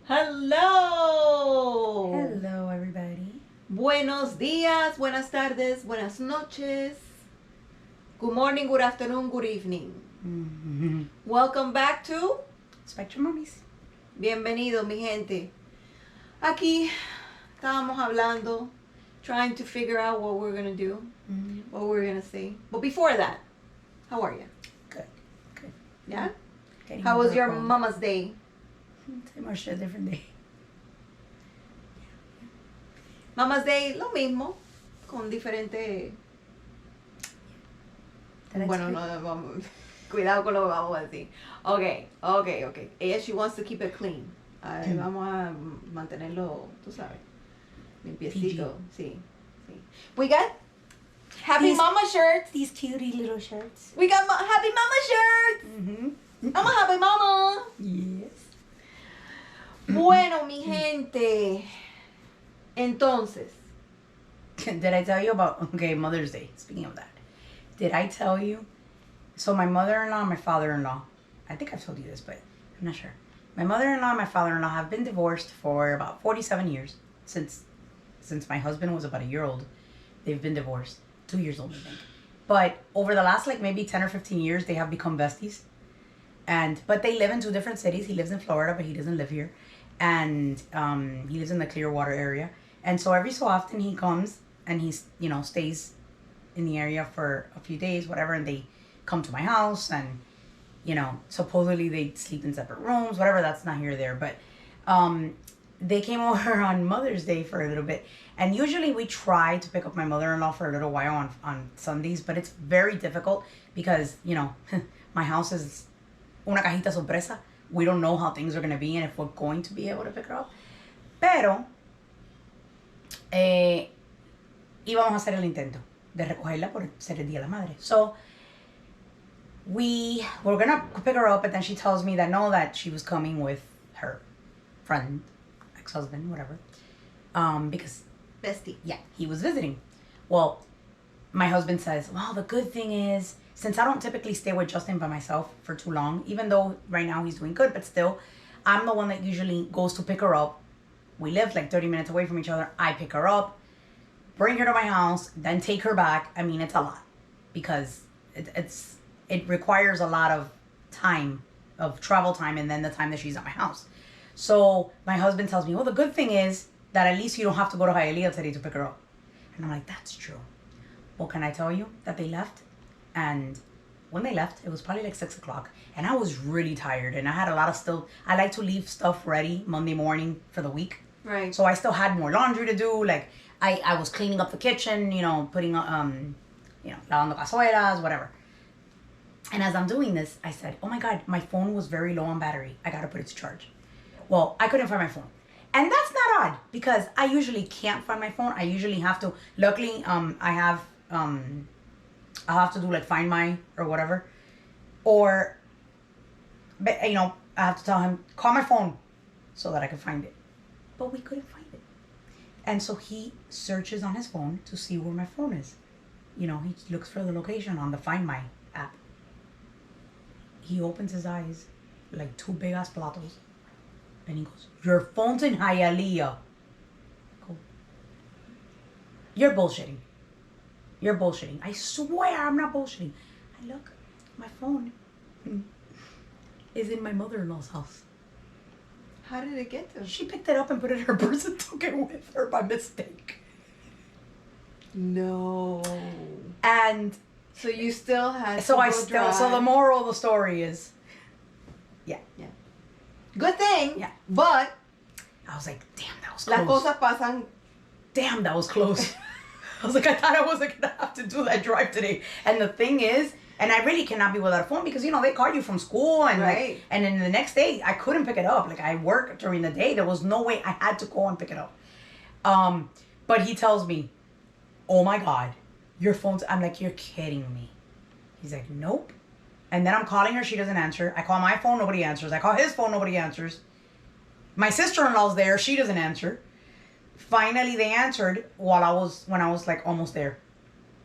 Hello. Hello, everybody. Buenos días, buenas tardes, buenas noches. Good morning, good afternoon, good evening. Mm-hmm. Welcome back to SpectrumMamis. Bienvenido, mi gente. Aquí estábamos hablando, trying to figure out what we're going to do, what we're going to say. But before that, how are you? Good. Yeah? Getting How was over your cold. mama's day? Same or shit, different day. Mama's day, lo mismo, con diferente... Bueno, no, vamos, cuidado con lo que vamos a decir. Okay. Ella, she wants to keep it clean. Vamos a mantenerlo, tú sabes, limpiecito. Sí. We got Happy Mama shirts. These cutie little shirts. We got Happy Mama shirts. Mm-hmm. I'm a happy mama. Yes. Bueno, mi gente. Entonces. Did I tell you about, Mother's Day, speaking of that. Did I tell you? So my mother-in-law and my father-in-law, I think I've told you this, but I'm not sure. My mother-in-law and my father-in-law have been divorced for about 47 years. Since my husband was about a year old, they've been divorced. 2 years old, I think. But over the last maybe 10 or 15 years, they have become besties. But they live in two different cities. He lives in Florida, but he doesn't live here. And he lives in the Clearwater area. And so every so often he comes and he stays in the area for a few days, whatever, and they come to my house and, supposedly they sleep in separate rooms, whatever, that's not here or there. But they came over on Mother's Day for a little bit. And usually we try to pick up my mother-in-law for a little while on Sundays, but it's very difficult because, my house is una cajita sorpresa. We don't know how things are going to be and if we're going to be able to pick her up. Pero, íbamos a hacer el intento de recogerla por ser el Día de la Madre. So, we were going to pick her up, but then she tells me that she was coming with her friend, ex-husband, whatever. Because, Bestie. yeah, he was visiting. Well, my husband says, well, the good thing is, since I don't typically stay with Justin by myself for too long, even though right now he's doing good, but still, I'm the one that usually goes to pick her up. We live 30 minutes away from each other. I pick her up, bring her to my house, then take her back. I mean, it's a lot because it requires a lot of time, of travel time, and then the time that she's at my house. So my husband tells me, well, the good thing is that at least you don't have to go to Hialeah today to pick her up. And I'm like, that's true. Well, can I tell you that they left? And when they left, it was probably 6 o'clock. And I was really tired. And I had a lot of I like to leave stuff ready Monday morning for the week. Right. So I still had more laundry to do. I was cleaning up the kitchen, putting, lavando cazuelas, whatever. And as I'm doing this, I said, oh my God, my phone was very low on battery. I got to put it to charge. Well, I couldn't find my phone. And that's not odd because I usually can't find my phone. I usually have to. Luckily, I'll have to do Find My or whatever. Or, I have to tell him, call my phone so that I can find it. But we couldn't find it. And so he searches on his phone to see where my phone is. He looks for the location on the Find My app. He opens his eyes like two big ass platos. And he goes, your phone's in Hialeah. Go. You're bullshitting. I swear I'm not bullshitting. I look, my phone is in my mother-in-law's house. How did it get to? She picked it up and put it in her purse and took it with her by mistake. No. And so you still had so to drive. So the moral of the story is, yeah. Good thing. Yeah. But I was like, damn, that was close. Las cosas pasan. Damn, that was close. I was like, I thought I wasn't going to have to do that drive today. And the thing is, and I really cannot be without a phone because, they call you from school. And right. And then the next day, I couldn't pick it up. I work during the day. There was no way I had to go and pick it up. But he tells me, oh my God, your phone's... I'm like, you're kidding me. He's like, nope. And then I'm calling her. She doesn't answer. I call my phone. Nobody answers. I call his phone. Nobody answers. My sister-in-law's there. She doesn't answer. Finally, they answered when I was almost there.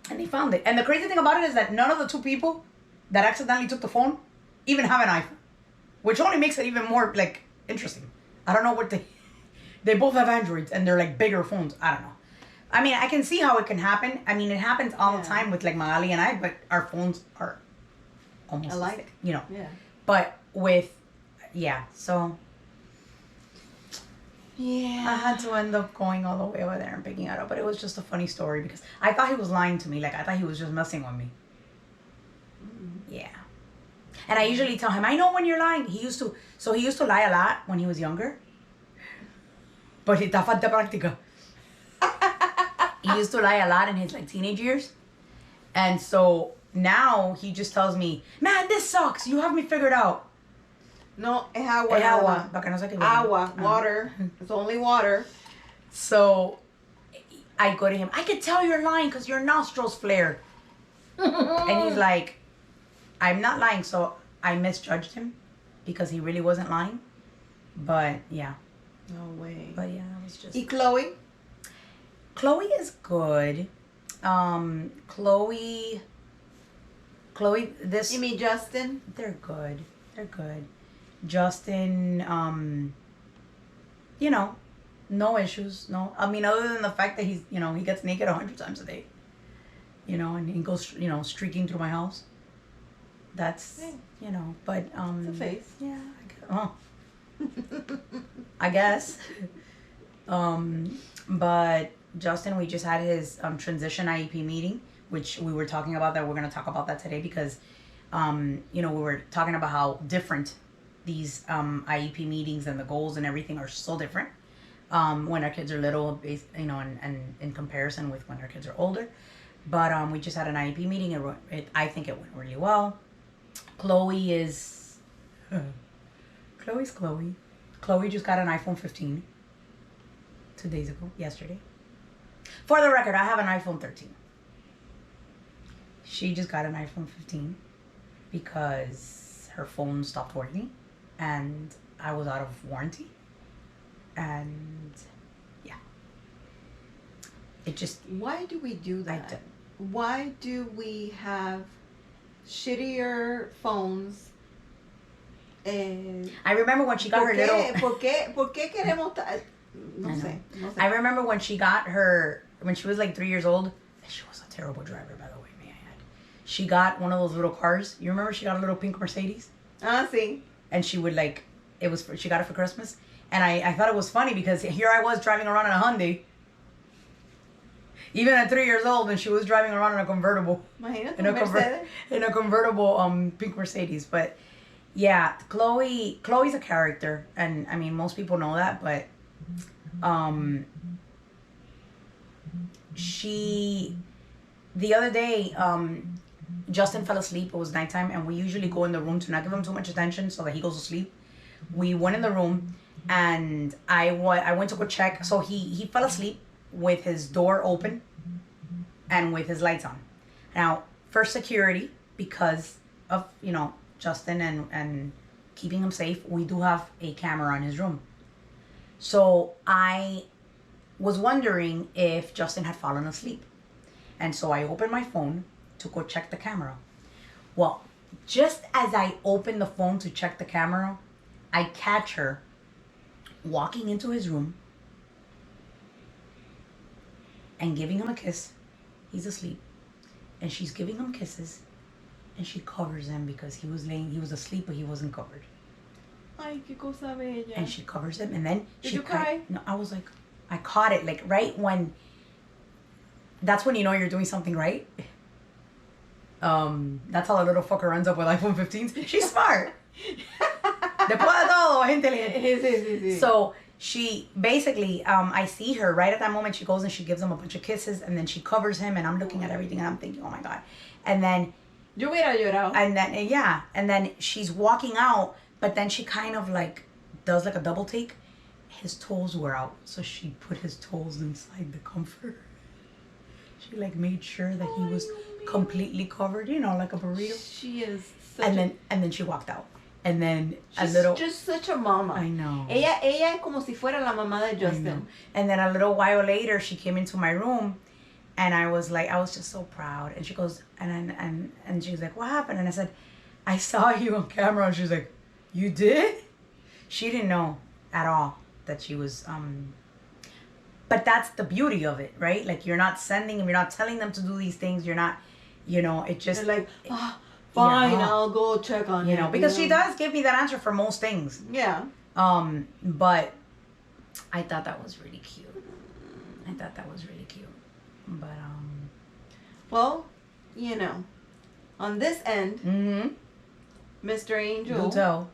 And they found it. And the crazy thing about it is that none of the two people that accidentally took the phone even have an iPhone. Which only makes it even more, interesting. I don't know what they both have Androids and they're like bigger phones. I don't know. I mean, I can see how it can happen. I mean, it happens all the time with like Magali and I, but our phones are almost alike, you know. Yeah. But with, so Yeah. I had to end up going all the way over there and picking it up. But it was just a funny story because I thought he was lying to me. Like, I thought he was just messing with me. Yeah. And I usually tell him, I know when you're lying. He used to lie a lot when he was younger. But he está falta práctica. He used to lie a lot in his like teenage years. And so now he just tells me, man, this sucks. You have me figured out. No, es agua. Es agua. Para que no se equivoque. Agua, water. It's only water. So I go to him, I could tell you're lying because your nostrils flare. And he's like, I'm not lying. So I misjudged him because he really wasn't lying. But yeah. No way. But yeah, it was just. ¿Y Chloe? Chloe is good. Chloe, this. You mean Justin? They're good. They're good. Justin, you know, no issues. No, I mean, other than the fact that he's, you know, he gets naked 100 times a day. You know, and he goes, you know, streaking through my house. That's, you know, but It's a face. Yeah. I guess. But Justin, we just had his transition IEP meeting, which we were talking about that. We're going to talk about that today because, you know, we were talking about how different these IEP meetings and the goals and everything are so different when our kids are little, you know, and in comparison with when our kids are older. But we just had an IEP meeting. I think it went really well. Chloe is... Chloe's Chloe. Chloe just got an iPhone 15 2 days ago, yesterday. For the record, I have an iPhone 13. She just got an iPhone 15 because her phone stopped working and I was out of warranty. And yeah. It just... Why do we do that? Why do we have shittier phones? I remember when she got her little... ¿Por qué queremos... No sé. I remember when she got her... When she was like 3 years old. She was a terrible driver, by the way, may I add. She got one of those little cars. You remember she got a little pink Mercedes? Ah, sí. And she would like... She got it for Christmas. And I thought it was funny because here I was driving around in a Hyundai. Even at 3 years old, and she was driving around in a convertible. Imagínate, in a convertible pink Mercedes. But yeah, Chloe's a character, and I mean most people know that, but the other day Justin fell asleep. It was nighttime, and we usually go in the room to not give him too much attention so that he goes to sleep. We went in the room, and I went to go check. So he fell asleep with his door open and with his lights on. Now, for security, because of, you know, Justin and keeping him safe, we do have a camera in his room. So I was wondering if Justin had fallen asleep. And so I opened my phone to go check the camera. Well, just as I opened the phone to check the camera, I catch her walking into his room and giving him a kiss. He's asleep. And she's giving him kisses. And she covers him because he was asleep, but he wasn't covered. Ay, qué cosa bella. And she covers him, and then Did you cry? No, I was like, I caught it, like right when. That's when you know you're doing something right. That's how a little fucker ends up with iPhone 15s. She's smart. Después de todo, es inteligente. So she basically, I see her right at that moment. She goes and she gives him a bunch of kisses, and then she covers him, and I'm looking at everything, and I'm thinking, oh my god. And then. Yo hubiera llorado. And then and then she's walking out, but then she kind of like does like a double take. His toes were out, so she put his toes inside the comforter. She like made sure that he was completely covered, you know, like a burrito. She is. And then she walked out. And then she's just such a mama. I know. Ella es como si fuera la mamá de Justin. And then a little while later, she came into my room. And I was just so proud. And she goes, and she was like, what happened? And I said, I saw you on camera. And she was like, you did? She didn't know. at all that she was. But that's the beauty of it, right? Like you're not sending them, you're not telling them to do these things. You're not, it just They're like, fine, yeah. I'll go check on it. Because she does give me that answer for most things. Yeah. But I thought that was really cute. But well, on this end, Mr. Angel, Dudo.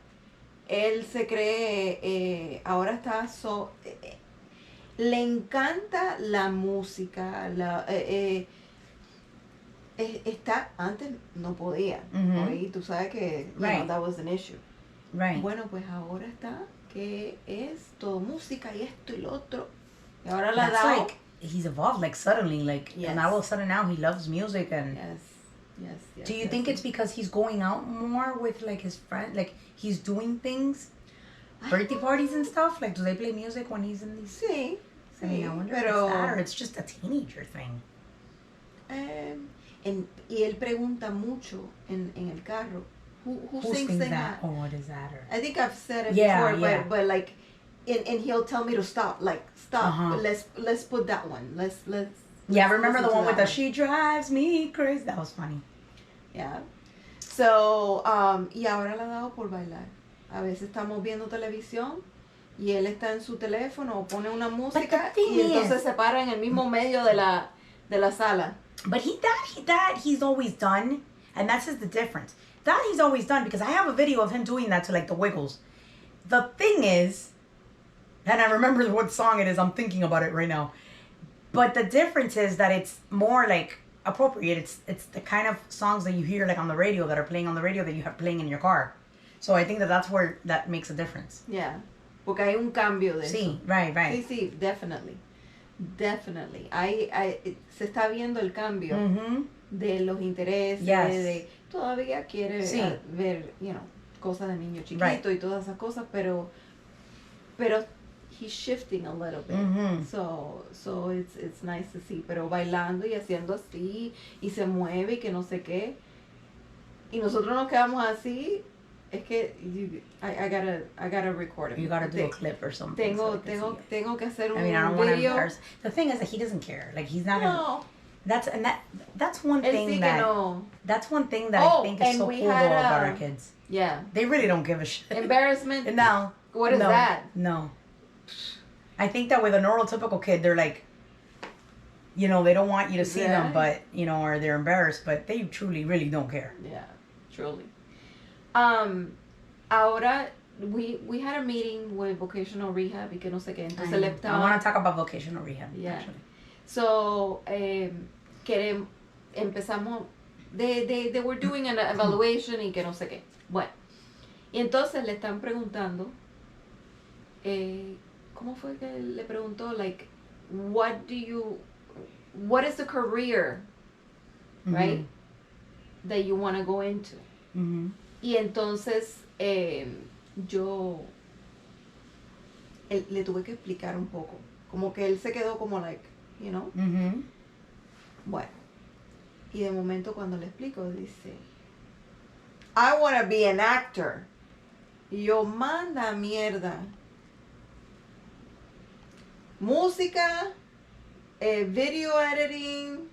él se cree, ahora está le encanta la música, está, antes no podía, ¿oí? Tú sabes que, that was an issue. Right. Bueno, pues ahora está, que es todo música y esto y lo otro. Y ahora la da. Like, he's evolved, like, suddenly, like, and all of a sudden now he loves music and... Yes. Do you think it's because he's going out more with, like, his friends? Like, he's doing things? Birthday parties and stuff? Like, do they play music when he's in these... Sí. I mean, I wonder if it's that or it's just a teenager thing. Y él pregunta mucho en el carro. Who sings that? Oh, what is that? Or... I think I've said it before, but like, and he'll tell me to stop. Like, stop. Let's put that one. Let's remember the one with the "She drives me crazy"? That was funny. Yeah. So, y ahora le ha dado por bailar. A veces estamos viendo televisión y él está en su teléfono o pone una música y entonces se para en el mismo medio de la sala. But he's always done, and that's just the difference. That he's always done, because I have a video of him doing that to, like, the Wiggles. The thing is, and I remember what song it is, I'm thinking about it right now. But the difference is that it's more, like, appropriate. It's the kind of songs that you hear, like, on the radio, that are playing on the radio that you have playing in your car. So I think that's where that makes a difference. Yeah. Porque hay un cambio de sí, eso. Right. Sí, definitely. Se está viendo el cambio de los intereses, de todavía quiere ver, cosas de niño chiquito y todas esas cosas, pero he's shifting a little bit. So it's nice to see, pero bailando y haciendo así y se mueve y que no sé qué. Y nosotros nos quedamos así. Es que I gotta record it. You gotta do a clip or something. Tengo que hacer un I don't video. Want to the thing is that he doesn't care. Like, he's not. No. That's one thing that's one thing that I think is so cool about our kids. Yeah. They really don't give a shit. Embarrassment. No. What is that? No. I think that with a neurotypical kid, they're like, they don't want you to see them, but or they're embarrassed, but they truly really don't care. Yeah, truly. Ahora we had a meeting with vocational rehab y que no sé qué. Entonces I want to talk about vocational rehab. Yeah. Actually. So empezamos. They were doing an evaluation y que no sé qué. Bueno, y entonces le están preguntando. ¿Cómo fue que le preguntó? Like, what is the career, right, that you want to go into? Y entonces yo le tuve que explicar un poco, como que él se quedó como like, Bueno, y de momento cuando le explico dice, I want to be an actor. Y yo, manda mierda. Música, video editing,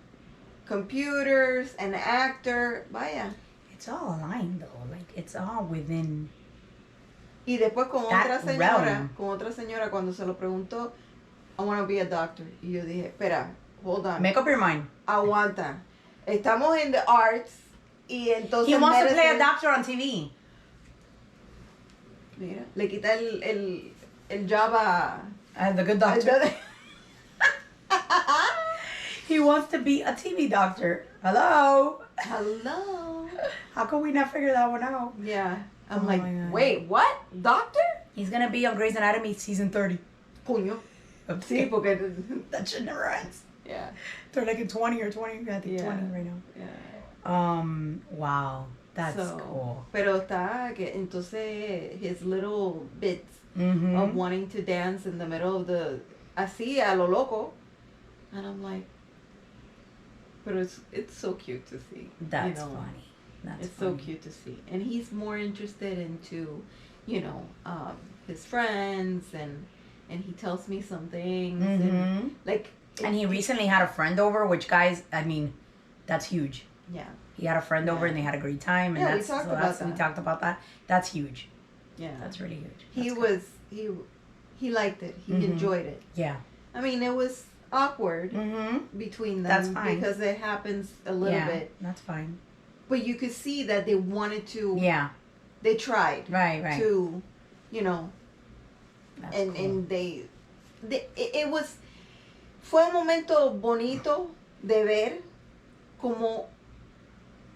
computers, an actor, vaya. It's all aligned though, like it's all within. Y después con otra señora cuando se lo preguntó, I want to be a doctor. Y yo dije, espera, hold on. Make up your mind. Aguanta. Estamos in the arts y entonces he wants to play a doctor on TV. Mira, le quita el job a the good doctor. He wants to be a TV doctor. Hello. How come we not figure that one out? Yeah. I'm like, wait, what? Doctor? He's gonna be on Grey's Anatomy season 30. Puño. Sí, porque that shit never ends. Yeah. They're like in 20 or 20. I think 20 right now. Yeah. Wow. That's cool. Pero está que entonces his little bits of wanting to dance in the middle of the así a lo loco, and I'm like, but it's so cute to see. That's funny. It's so cute to see, and he's more interested into you know, his friends, and he tells me some things, Mm-hmm. and like. And he recently had a friend over, which, guys, I mean, that's huge. Yeah. He had a friend over and they had a great time, and Yeah, we talked about that. That's huge. Yeah. That's really huge. He liked it. He Mm-hmm. enjoyed it. Yeah. I mean, it was awkward between them. That's fine. Because it happens a little bit. That's fine. But you could see that they wanted to. Yeah. They tried. Right. To, you know. That's and cool. and it was. Fue un momento bonito de ver como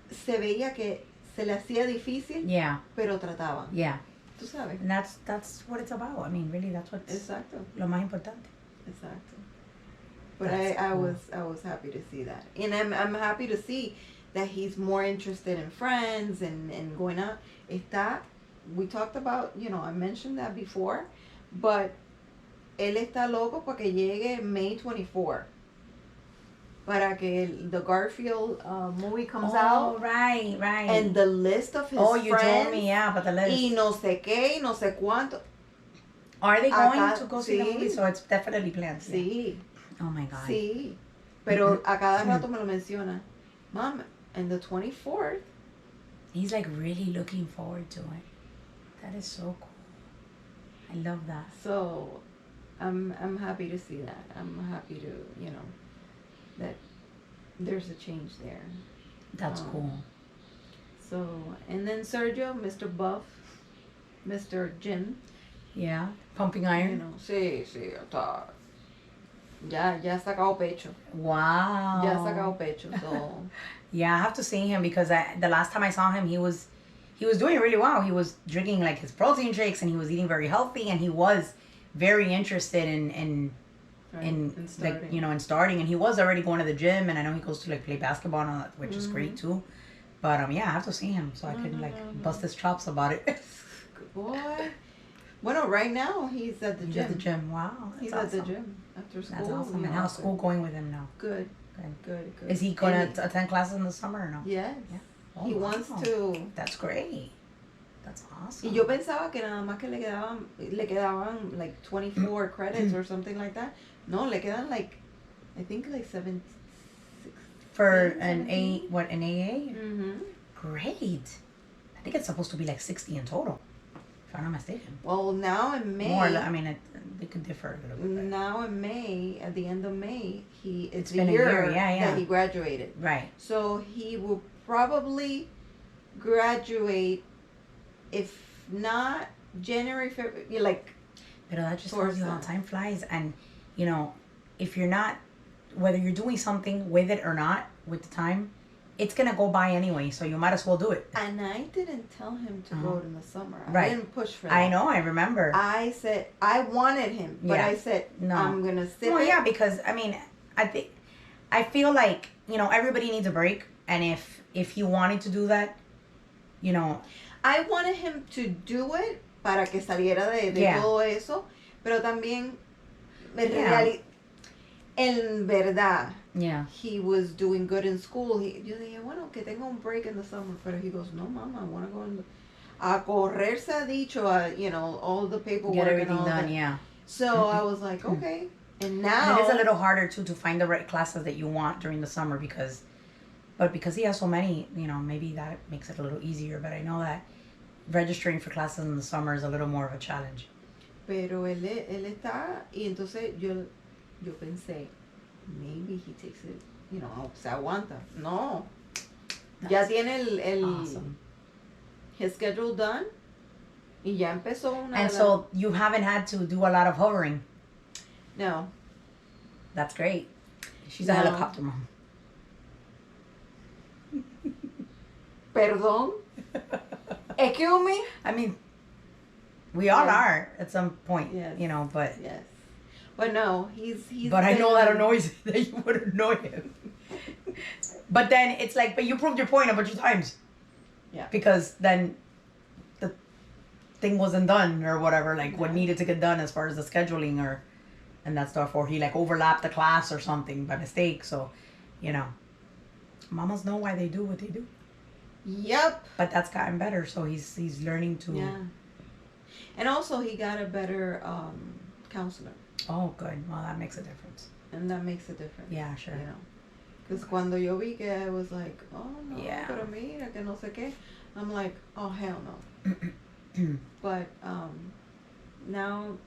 se veía que se le hacía difícil, pero trataban. Yeah. Tú sabes. And that's what it's about. I mean, really, that's what's Exacto. Lo más importante. Exacto. But Cool. I was happy to see that, and I'm happy to see that he's more interested in friends and going out. We talked about, you know, I mentioned that before, but él está loco para que llegue May 24. Para que the Garfield movie comes out. Right. And the list of his friends. you told me, but the list. Y no sé qué, y no sé cuánto. Are they going to go see the sí. movie? So it's definitely planned. Sí. Oh my God. Sí. Pero a cada rato me lo menciona. Mom, and the 24th. He's like really looking forward to it. That is so cool. I love that. So, I'm happy to see that. I'm happy to, you know, that there's a change there. That's cool. So, and then Sergio, Mr. Buff, Mr. Jim. Yeah, pumping iron. You know, sí, está. Ya sacado pecho. Wow. Ya sacado pecho. So. Yeah, I have to see him because the last time I saw him, he was doing really well. He was drinking like his protein shakes and he was eating very healthy and he was very interested in like, you know, in starting, and he was already going to the gym, and I know he goes to like play basketball and all that, which is great too. But yeah, I have to see him so I can bust his chops about it. Good boy. Well, right now he's at the gym. At the gym. Wow. He's awesome. at the gym after school. That's awesome. You And know, how's school going with him now? Good. Is he going to attend classes in the summer or no? Yes. Yeah. Oh, He wants to. That's great. That's awesome. Y yo pensaba que nada más que le quedaban like 24 credits or something like that. No, le quedan like, I think like 7. For an AA? Mm-hmm. Great. I think it's supposed to be like 60 in total, if I'm not mistaken. Well, now in May. More, I mean, they could differ a little bit. Now in May, at the end of May, it's been a a year, yeah. that he graduated. Right. So he will probably graduate, if not January, February, like. Pero that just tells you how time flies, and you know, if you're not, whether you're doing something with it or not, with the time, it's gonna go by anyway. So you might as well do it. And I didn't tell him to go in the summer. Right. I didn't push for that. I know. I remember. I said I wanted him, but I said no. I'm gonna sit. Well, yeah, because I mean, I feel like, you know, everybody needs a break, and if he wanted to do that, you know, I wanted him to do it para que saliera de todo eso, pero también en verdad, he was doing good in school. Yo dije, bueno, que tenga un break in the summer, pero he goes, no, mama, I want to go a correr se ha dicho, you know, all the paperwork. Get everything and all done, that. yeah. So I was like, okay. And now. And it is a little harder, too, to find the right classes that you want during the summer because he has so many, you know, maybe that makes it a little easier. But I know that registering for classes in the summer is a little more of a challenge. Pero él está, y entonces yo pensé, maybe he takes it, you know, se aguanta. No. Ya tiene awesome. His schedule done. Y ya empezó una. And so you haven't had to do a lot of hovering. No. That's great. She's a helicopter mom. Perdón. Excuse me. I mean, we all are at some point, you know, but. Yes. But no, he's. But I know that annoys that you would annoy him. But then it's like, but you proved your point a bunch of times. Yeah. Because then the thing wasn't done or whatever, like what needed to get done as far as the scheduling and that stuff, or he like overlapped the class or something by mistake. So, you know, mamas know why they do what they do. Yep. But that's gotten better, so he's learning to. Yeah. And also, he got a better counselor. Oh, good. Well, that makes a difference. And that makes a difference. Yeah, sure. You know. Because cuando yo vi que I was like, oh, no, Yeah. pero mira, que no sé qué. I'm like, oh, hell no. But now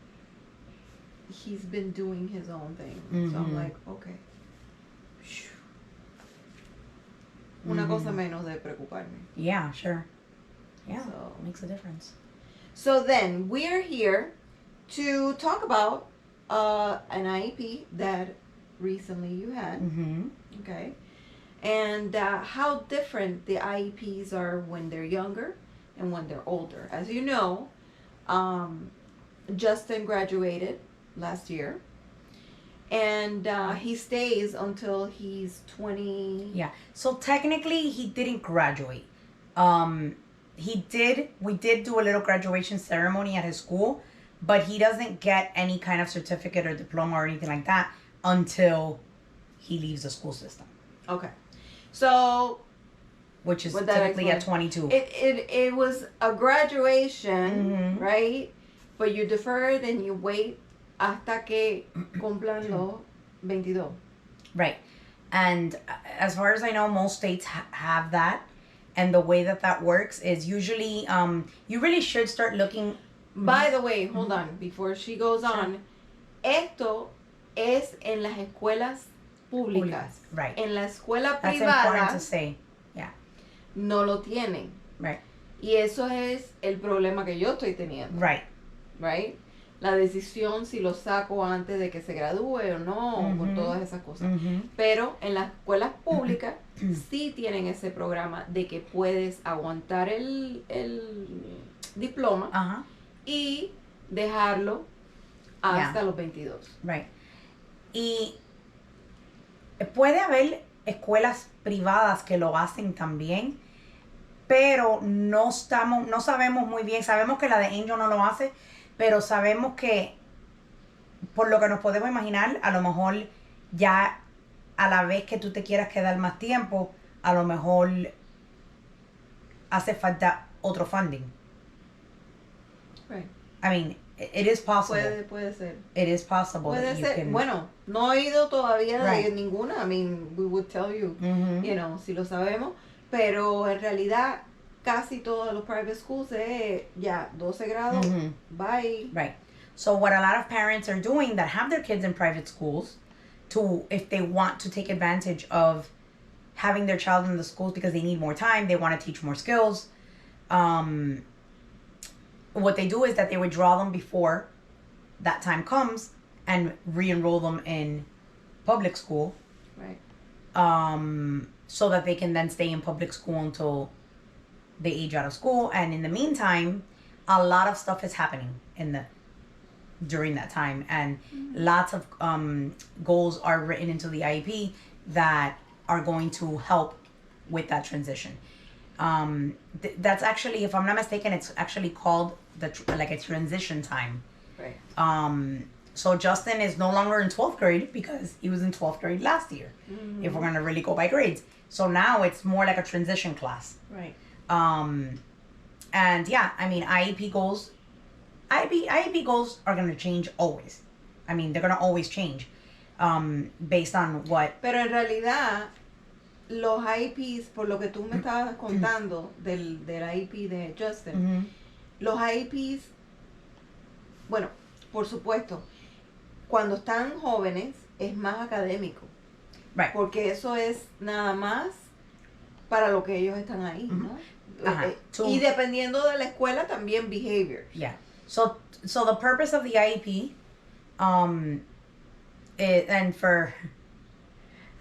he's been doing his own thing. So I'm like, okay. Una cosa menos de preocuparme. Yeah, sure. Yeah, So, it makes a difference. So then we're here to talk about an IEP that recently you had. Okay. And how different the IEPs are when they're younger and when they're older. As you know, Justin graduated last year. And he stays until he's 20. Yeah. So technically, he didn't graduate. We did do a little graduation ceremony at his school, but he doesn't get any kind of certificate or diploma or anything like that until he leaves the school system. Okay. So, which is typically at 22. It was a graduation, right? But you defer it and you wait hasta que cumplan los 22. Right. And as far as I know, most states have that. And the way that works is usually, you really should start looking. By the way, hold on, before she goes on. Esto es en las escuelas públicas. Right. En la escuela That's privada. important to say. Yeah. No lo tienen. Right. Y eso es el problema que yo estoy teniendo. Right. Right. La decisión si lo saco antes de que se gradúe o no, por todas esas cosas. Pero en las escuelas públicas sí tienen ese programa de que puedes aguantar el diploma y dejarlo hasta los 22. Right. Y puede haber escuelas privadas que lo hacen también, pero no sabemos muy bien. Sabemos que la de Angel no lo hace, pero sabemos que, por lo que nos podemos imaginar, a lo mejor ya a la vez que tú te quieras quedar más tiempo, a lo mejor hace falta otro funding. Right. I mean, it is possible. Puede ser. It is possible. Puede ser. Bueno, no he ido todavía de ninguna. I mean, we would tell you, you know, si lo sabemos. Pero en realidad, casi todos los private schools, ya, 12 grados, bye. Right. So what a lot of parents are doing that have their kids in private schools, if they want to take advantage of having their child in the schools because they need more time, they want to teach more skills, what they do is that they withdraw them before that time comes and re-enroll them in public school. Right. So that they can then stay in public school until they age out of school. And in the meantime, a lot of stuff is happening during that time. And lots of goals are written into the IEP that are going to help with that transition. That's actually, if I'm not mistaken, it's actually called like a transition time. Right. So Justin is no longer in 12th grade because he was in 12th grade last year, if we're going to really go by grades. So now it's more like a transition class. Right. And yeah, I mean, IEP goals are going to change always. I mean, they're going to always change based on what. Pero en realidad, los IEPs, por lo que tú me estabas contando del IEP de Justin, los IEPs, bueno, por supuesto, cuando están jóvenes es más académico. Right. Porque eso es nada más para lo que ellos están ahí, ¿no? Y dependiendo de la escuela también behavior. Yeah. So the purpose of the IEP, and for,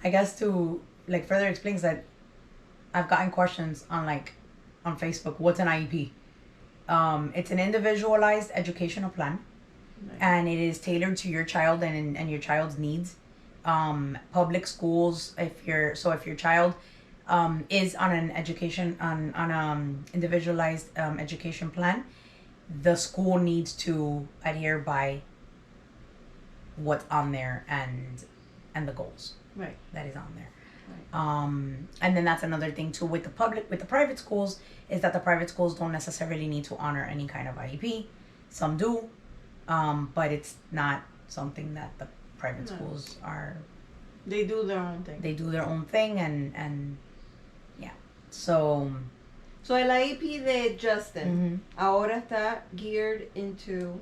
I guess to like further explain that I've gotten questions on Facebook, what's an IEP? It's an individualized educational plan. Right. And it is tailored to your child and your child's needs. Public schools, if your child is on an education on individualized education plan, the school needs to adhere by what's on there and the goals. Right. That is on there. Right. And then that's another thing too with the private schools, is that the private schools don't necessarily need to honor any kind of IEP. Some do, but it's not something that the private No. schools are. They do their own thing. They do their own thing, and yeah. So El IEP de Justin ahora está geared into...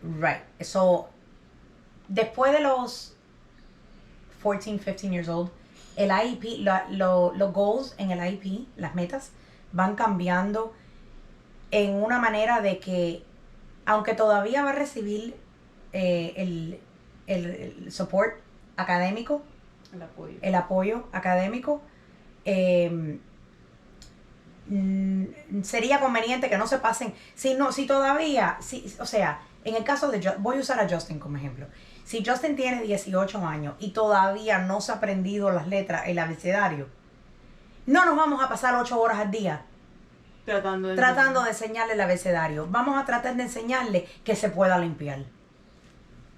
right. So después de los 14, 15 years old, el IEP, los goals en el IEP, las metas, van cambiando en una manera de que, aunque todavía va a recibir el support académico, el apoyo académico, sería conveniente que no se pasen, si todavía, o sea, en el caso de, voy a usar a Justin como ejemplo. Si Justin tiene 18 años y todavía no se ha aprendido las letras, el abecedario, no nos vamos a pasar 8 horas al día tratando de enseñarle el abecedario. Vamos a tratar de enseñarle que se pueda limpiar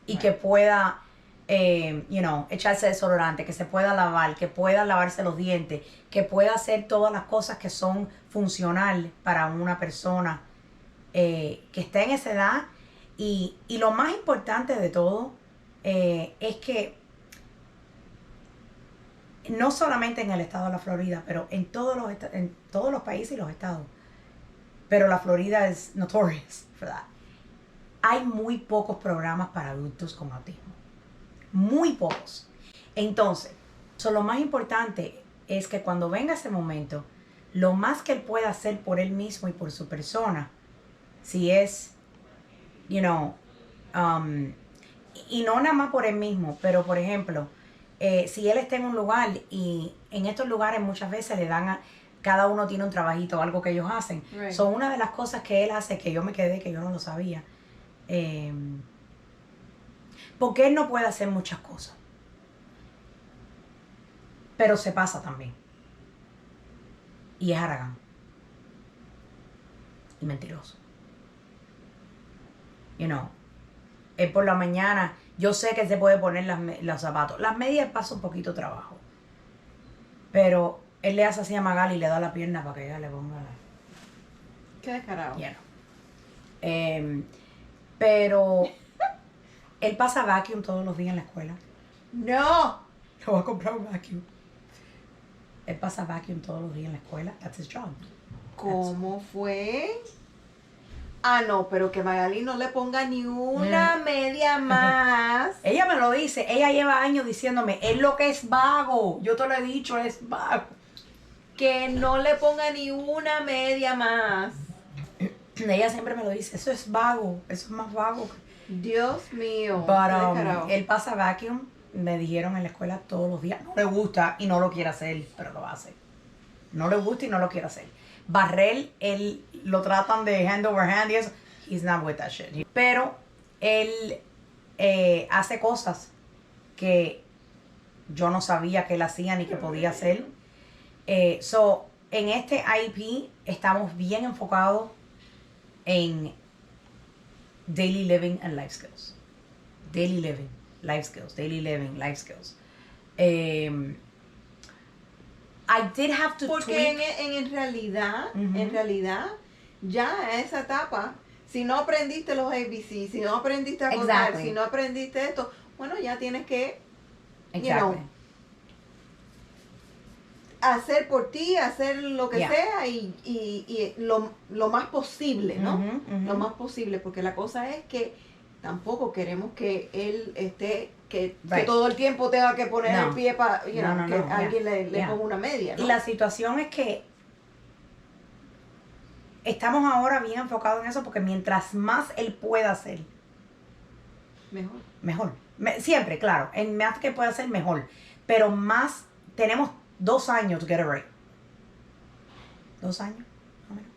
y que pueda, echarse desodorante, que se pueda lavar, que pueda lavarse los dientes, que pueda hacer todas las cosas que son funcionales para una persona que está en esa edad. Y lo más importante de todo es que no solamente en el estado de la Florida, pero en todos los países y los estados, pero la Florida es notorious for that. Hay muy pocos programas para adultos con autismo. Muy pocos. Entonces, lo más importante es que cuando venga ese momento, lo más que él pueda hacer por él mismo y por su persona, si es, y no nada más por él mismo, pero por ejemplo, si él está en un lugar y en estos lugares muchas veces le dan cada uno tiene un trabajito o algo que ellos hacen. Right. Son una de las cosas que él hace que yo me quedé, que yo no lo sabía. Porque él no puede hacer muchas cosas. Pero se pasa también. Y es haragán. Y mentiroso. Él por la mañana, yo sé que se puede poner los zapatos. Las medias pasa un poquito trabajo. Pero él le hace así a Magali y le da la pierna para que ella le ponga la... Qué descarado. Pero él pasa vacuum todos los días en la escuela. No. Le voy a comprar un vacuum. Él pasa vacuum todos los días en la escuela. That's his job. ¿Cómo fue? Ah, no, pero que Magali no le ponga ni una media más. Ella me lo dice. Ella lleva años diciéndome, es lo que es vago. Yo te lo he dicho, es vago. Que no le ponga ni una media más. Ella siempre me lo dice, eso es vago. Eso es más vago. Dios mío. Pero él pasa vacuum, me dijeron en la escuela todos los días. No le gusta y no lo quiere hacer, pero lo hace. No le gusta y no lo quiere hacer. Barrer, él lo tratan de hand over hand y eso. He's not with that shit. Pero él hace cosas que yo no sabía que él hacía ni que podía hacer. En este IEP estamos bien enfocados en daily living and life skills. Daily living, life skills. Daily living, life skills. I did have to porque tweak. en realidad, ya a esa etapa, si no aprendiste los ABC, si no aprendiste a contar, Exactly. si no aprendiste esto, bueno, ya tienes que, Exactly. hacer por ti, hacer lo que Yeah. sea y lo más posible, ¿no? Lo más posible, porque la cosa es que tampoco queremos que él esté, que todo el tiempo tenga que poner el pie para, que alguien le ponga una media, ¿no? Y la situación es que estamos ahora bien enfocados en eso porque mientras más él pueda hacer, mejor. Siempre, claro, en más que pueda hacer, mejor. Pero más, tenemos 2 años to get it right. 2 años, más o menos.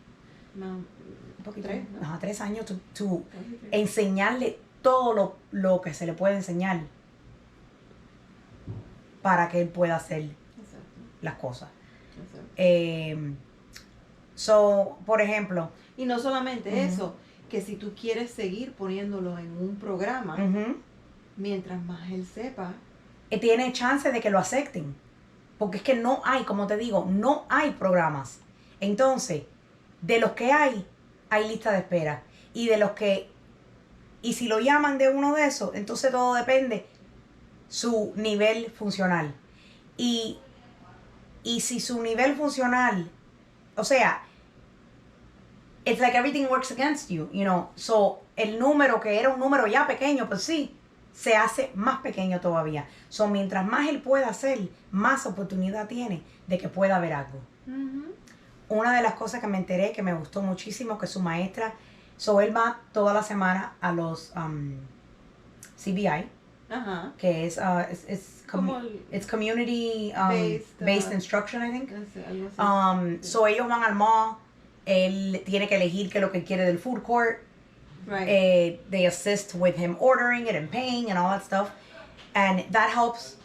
No, Un poquito. 3, ¿no? Ajá, 3 años to enseñarle todo lo que se le puede enseñar para que él pueda hacer Exacto. las cosas. Exacto. Por ejemplo, Y no solamente eso, que si tú quieres seguir poniéndolo en un programa, mientras más él sepa, tiene chance de que lo acepten. Porque es que no hay, como te digo, no hay programas. Entonces, de los que hay lista de espera. y de los que, y si lo llaman de uno de esos, entonces todo depende su nivel funcional. Y si su nivel funcional, o sea, it's like everything works against you, you know. So, el número que era un número ya pequeño, pues sí, se hace más pequeño todavía. So, mientras más él pueda hacer, más oportunidad tiene de que pueda haber algo. Ujú. Una de las cosas que me enteré que me gustó muchísimo, que su maestra, so él va toda la semana a los CBI, Ajá. que es Como el- it's community based instruction, I think. Algo así. Sí. So ellos van al mall, él tiene que elegir qué es lo que quiere del food court. Right. They assist with him ordering it and paying and all that stuff, and that helps.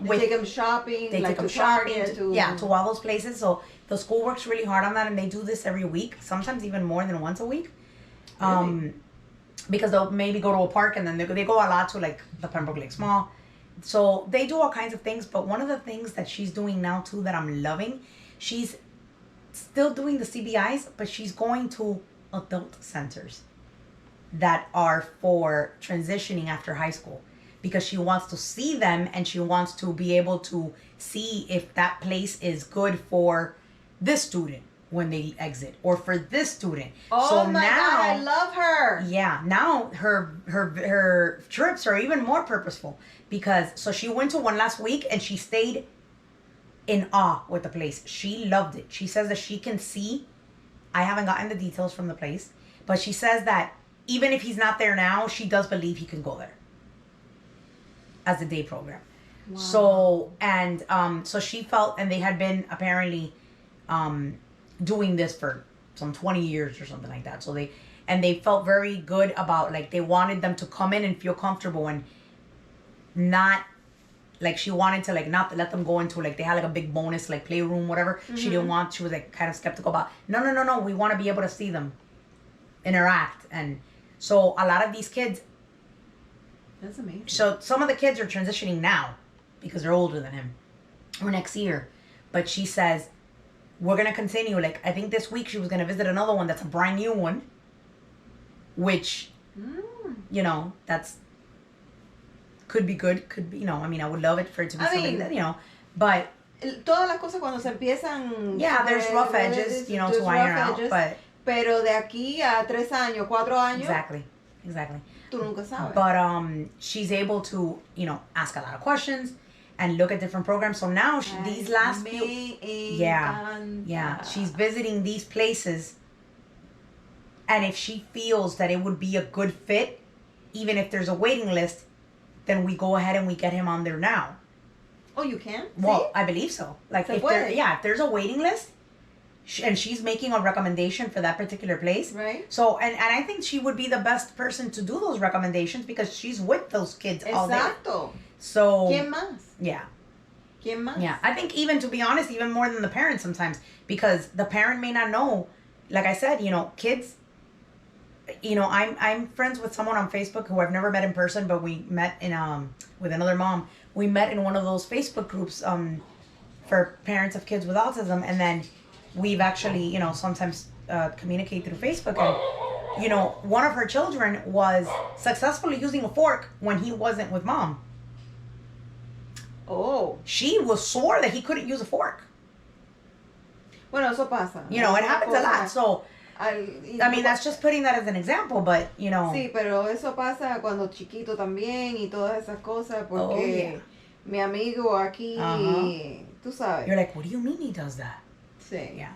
They take him shopping, They like take them to shopping, Target, to all those places. So the school works really hard on that, and they do this every week, sometimes even more than once a week. Really? Because they'll maybe go to a park, and then they go a lot to like the Pembroke Lakes Mall. So they do all kinds of things, but one of the things that she's doing now too that I'm loving, she's still doing the CBIs, but she's going to adult centers that are for transitioning after high school, because she wants to see them and she wants to be able to see if that place is good for this student when they exit or for this student. Oh So my now, God, I love her. yeah, now her trips are even more purposeful, because so she went to one last week and she stayed in awe with the place. She loved it. She says that she can see, I haven't gotten the details from the place, but she says that even if he's not there now, she does believe he can go there as a day program. Wow. So she felt, and they had been apparently doing this for some 20 years or something like that. So they felt very good about, like, they wanted them to come in and feel comfortable and not, like, she wanted to, like, not let them go into, like, they had like a big bonus, like, playroom, whatever. She didn't want, she was like kind of skeptical about, no, we want to be able to see them interact. And so a lot of these kids, That's amazing. so some of the kids are transitioning now because they're older than him, or next year. But she says, we're going to continue. Like, I think this week she was going to visit another one that's a brand new one, which, you know, that's, could be good. Could be, you know, I mean, I would love it for it to be something that, you know, but. Todas las cosas cuando se empiezan. Yeah, there's rough edges, you know, to iron out, but. Pero de aquí a 3 años, 4 años. Exactly. Tú nunca sabes. But she's able to, you know, ask a lot of questions and look at different programs. So now these last few, yeah, she's visiting these places, and if she feels that it would be a good fit, even if there's a waiting list, then we go ahead and we get him on there now. Oh, you can? Well, ¿Sí? I believe so. Like, if there's a waiting list, and she's making a recommendation for that particular place. Right. So, and I think she would be the best person to do those recommendations, because she's with those kids all day. Exacto. So. ¿Quién más? Yeah. ¿Quién más? Yeah. I think, even, to be honest, even more than the parent sometimes, because the parent may not know. Like I said, you know, kids, you know, I'm friends with someone on Facebook who I've never met in person, but we met in with another mom. We met in one of those Facebook groups for parents of kids with autism, and then we've actually, you know, sometimes communicate through Facebook. And, you know, one of her children was successfully using a fork when he wasn't with mom. Oh. She was sore that he couldn't use a fork. Bueno, eso pasa. You know, it happens a lot. So, I mean, that's just putting that as an example, but, you know. Sí, pero eso pasa cuando chiquito también y todas esas cosas, porque mi amigo aquí, tú sabes. You're like, what do you mean he does that? Sí. Yeah.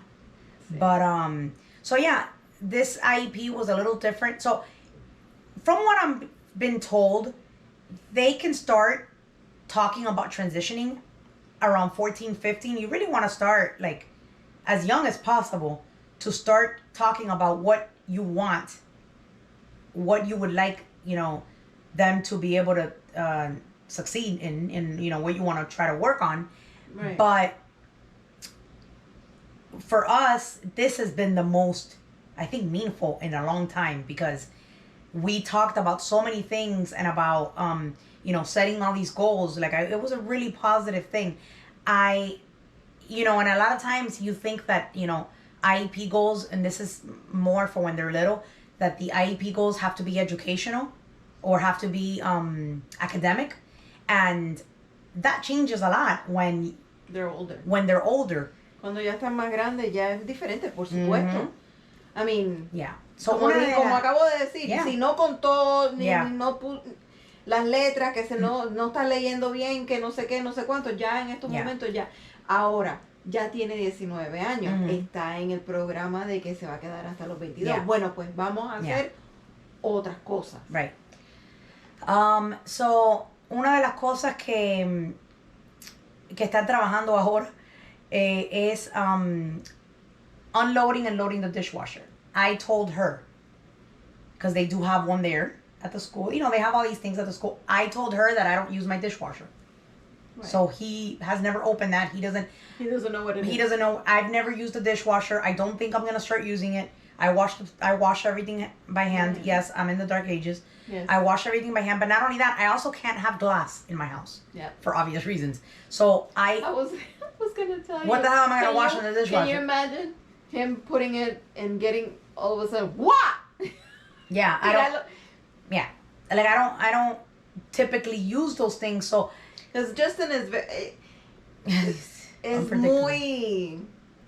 Sí. But, so yeah, this IEP was a little different. So, from what I've been told, they can start talking about transitioning around 14, 15. You really want to start, like, as young as possible, to start talking about what you want, what you would like, you know, them to be able to succeed in, you know, what you want to try to work on. Right. But for us, this has been the most, I think, meaningful in a long time, because we talked about so many things, and about, you know, setting all these goals. Like, it was a really positive thing. You know, and a lot of times you think that, you know, IEP goals, and this is more for when they're little, that the IEP goals have to be educational or have to be academic, and that changes a lot when they're older. Cuando ya están más grandes ya es diferente, por supuesto. I mean, yeah. So como acabo de decir, si no contó, ni no las letras, que no está leyendo bien, que no sé qué, no sé cuánto, ya en estos momentos ya. Ahora, ya tiene 19 años, está en el programa de que se va a quedar hasta los 22. Yeah. Bueno, pues vamos a hacer otras cosas. Right. So, una de las cosas que están trabajando ahora es unloading and loading the dishwasher. I told her, because they do have one there at the school. You know, they have all these things at the school. I told her that I don't use my dishwasher. Right. So he has never opened that. He doesn't know what it is. He doesn't know. I've never used a dishwasher. I don't think I'm going to start using it. I wash everything by hand. Mm-hmm. Yes, I'm in the dark ages. Yes. I wash everything by hand. But not only that, I also can't have glass in my house. Yeah. For obvious reasons. So I was going to tell you. What the hell am I going to wash in the dishwasher? Can you imagine him putting it and getting all of a sudden, what? Yeah, I don't typically use those things, so because Justin is muy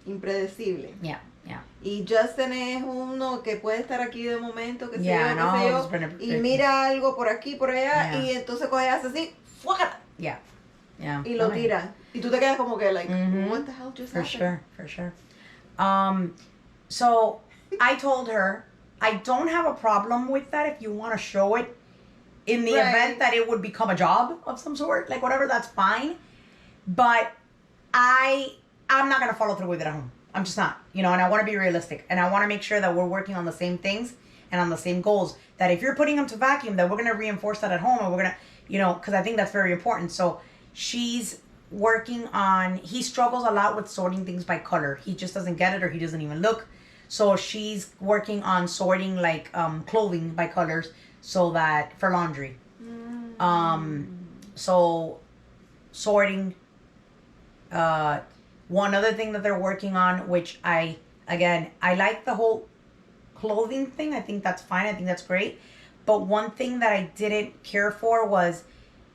impredecible. Yeah. Y Justin es uno que puede estar aquí de momento, que y mira algo por aquí, por allá, y entonces coge hace así, ¡fuácala! Yeah. Y lo tira. Y tú te quedas como que like, what the hell just happened? For sure. So I told her, I don't have a problem with that if you want to show it in the event that it would become a job of some sort, like whatever, that's fine. But I'm not going to follow through with it at home. I'm just not, and I want to be realistic. And I want to make sure that we're working on the same things and on the same goals. That if you're putting them to vacuum, that we're going to reinforce that at home, and we're going to, because I think that's very important. So she's working on, he struggles a lot with sorting things by color. He just doesn't get it, or he doesn't even look. So she's working on sorting like clothing by colors, so that for laundry. So sorting. One other thing that they're working on, which I like the whole clothing thing. I think that's fine. I think that's great. But one thing that I didn't care for was,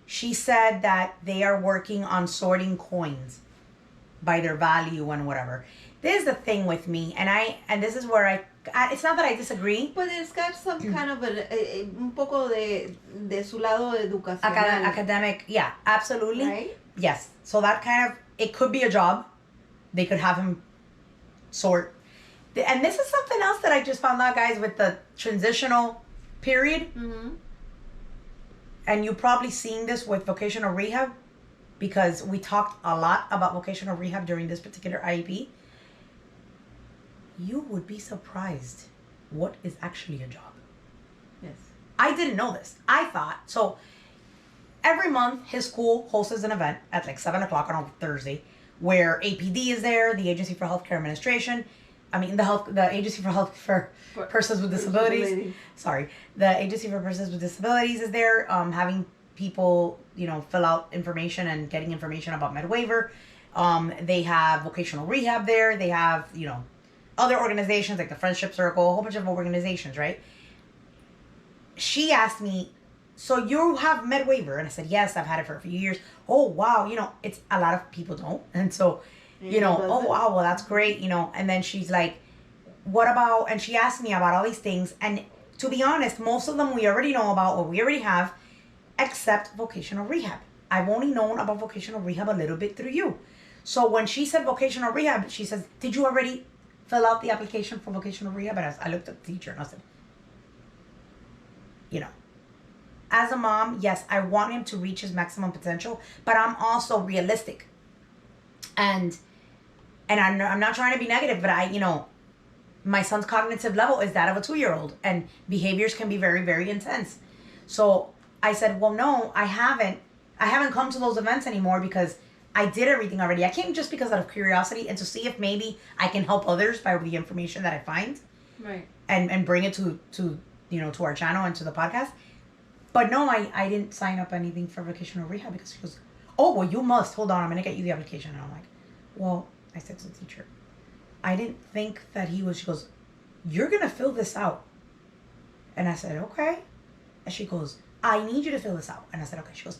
she said that they are working on sorting coins by their value and whatever. This is the thing with me, and this is where it's not that I disagree. But it's got some kind of un poco de su lado educacional. Academic, yeah, absolutely. Right? Yes. So that kind of, it could be a job. They could have him sort. And this is something else that I just found out, guys, with the transitional period. Mm-hmm. And you've probably seen this with vocational rehab, because we talked a lot about vocational rehab during this particular IEP. You would be surprised what is actually a job. Yes. I didn't know this. I thought, so every month his school hosts an event at like 7 o'clock on a Thursday, where APD is there, the Agency for Healthcare Administration. The Agency for Persons with Disabilities. Sorry. The Agency for Persons with Disabilities is there, having people, fill out information and getting information about MedWaiver. They have vocational rehab there. They have, other organizations like the Friendship Circle, a whole bunch of organizations, right? She asked me, so you have MedWaiver? And I said, yes, I've had it for a few years. Oh, wow. It's a lot of people don't. And so, oh, wow, well, that's great, And then she's like, what about, and she asked me about all these things. And to be honest, most of them we already know about, or we already have, except vocational rehab. I've only known about vocational rehab a little bit through you. So when she said vocational rehab, she says, did you already fill out the application for vocational rehab? And I looked at the teacher and I said, as a mom, yes, I want him to reach his maximum potential, but I'm also realistic. And I'm not trying to be negative, but my son's cognitive level is that of a 2-year-old, and behaviors can be very, very intense. So I said, well, no, I haven't come to those events anymore because I did everything already. I came just because out of curiosity and to see if maybe I can help others by the information that I find. Right. And bring it to our channel and to the podcast. But no, I didn't sign up anything for vocational rehab, because she goes, oh, well, you must. Hold on, I'm going to get you the application. And I'm like, well, I said to the teacher, I didn't think that she goes, you're going to fill this out And I said, okay. And she goes, I need you to fill this out. And I said, okay. She goes,